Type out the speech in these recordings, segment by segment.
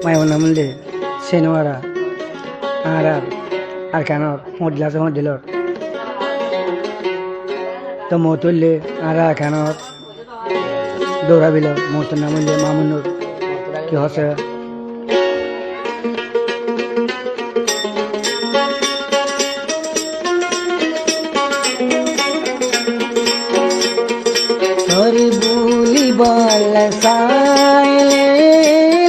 মাইমুনামুল্লি সেনুয়ারা আর কেন মদিলর তো মতুল্লি আর কেন দৌড়াবিল মতুর নামুল্লি মামুনুর কি হচ্ছে বুলি বল সাইলে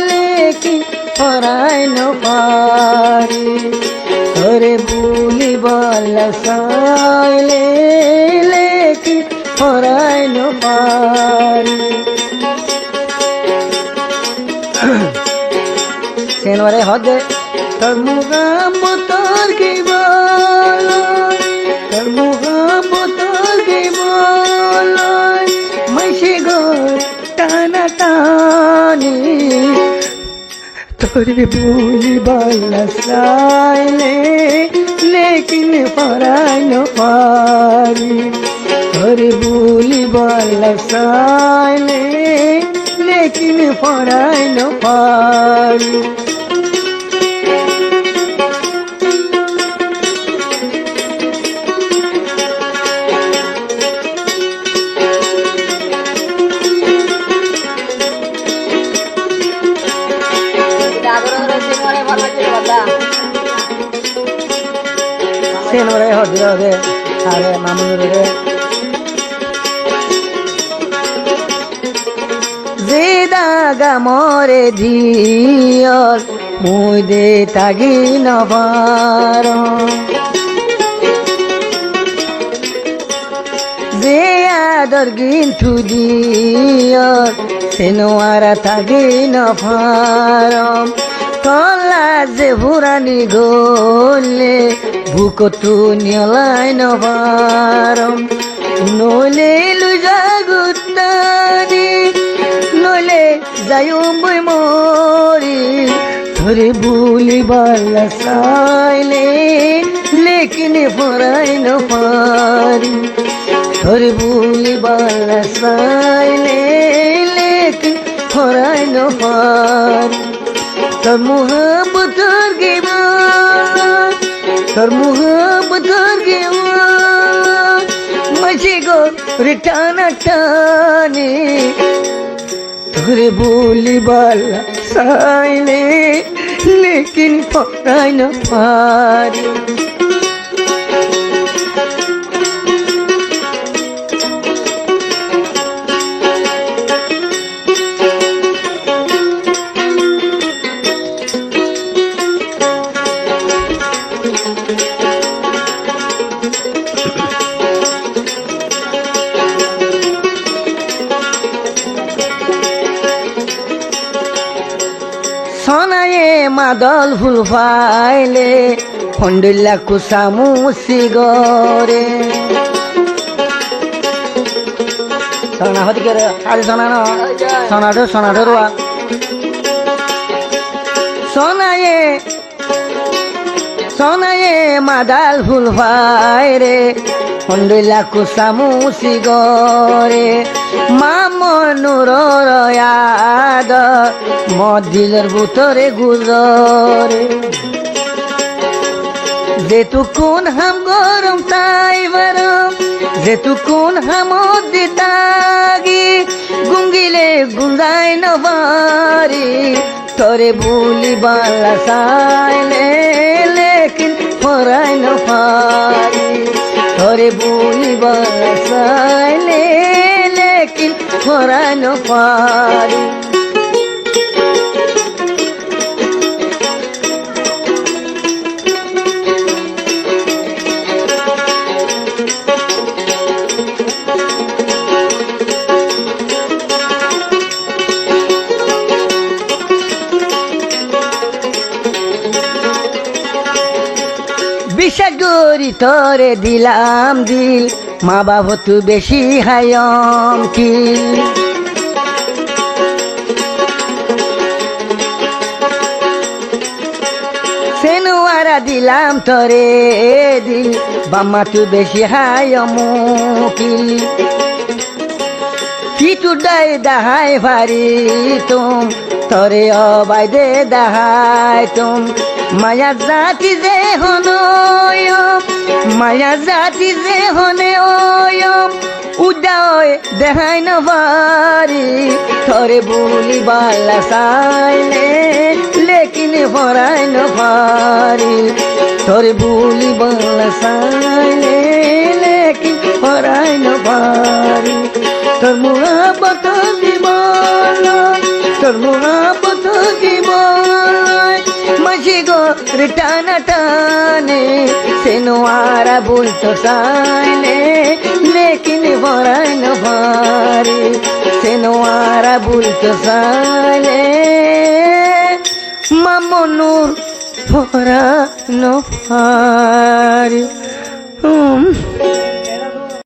लेकिन पराय न पारी अरे বুলি বল সাইলে लेकिन पराय न पारी सेनवारे हदे তোর মুহাম্মতর কি বল তোর মুহাম্মতর কি বল মাইশে গো টানা টানি তোরে বুলি বল সাইলে लेकिन पराय न पारी তোরে বুলি বল সাইলে लेकिन पराय न पारी सेनवरे हदे अरे मामुनुरे जेदागा मोरे दियर मुई दे तागी नबारो जे आदर गिन्थु दियर सेनुवारा तागी नबारो कला जे भुरानी गोले बुकतु नियलाय नबारम नले लुजागुतानी नले जायुम बय मोरी थोरे বুলি বল সাইলে लेकिन पराय न पारी थोरे বুলি বল साइले लेकिन पराय न पारी তোর মুহাব্বতর কে বল তোর মুহাব্বতর কে বল মাঝে গো রে টানা টানে তোরে বুলি বল সাইলে लेकिन पराय न पारी सोनाये मादल फुल फाइले फंडिला कुसामु सिगरे सोना होती के आज सोना ना सोना रुआ सोनाये मादल फुल फाइले फंडिला कुसामु सिगरे मामनुर याद मदिलर भुतरे गुजरे जेतुकुन हम गरम ताई बरम जेतुकुन हम दितागी गुंगिले गुंजाय नबारी तोरे বুলি বল সাইলে लेकिन पराय न पारी तोरे বুলি বল साइले लेकिन पराय न पारी বিশাগরি তোরে দিলাম দিল মা বাবা তু বেশি হায়ম কি সেনুয়ারা দিলাম তরে দিল বাম্মা তু বেশি হাই মুকিল কিটু ডাই দাহাই ভারি তুম তরে অবাই দে দাহাই তুম মায়া জাতি যে হনয়ম মায়া জাতি যে হনে ওয়ম উদয় দেখাই নভারি থরে বুলি বালা সাইলে লেকিন হরাই নভারি থরে বুলি বালা সাইলে লেকিন হরাই নভারি তোর মোহাবত জীবন তোর মোহাবত জীবন মাঝে গো টানা টানে সেনোয়ারা বলতো সাইলে লেকিন ভরাই নভারি সেনোয়ারা বলতো সাইলে মামনুর ভরা নভারি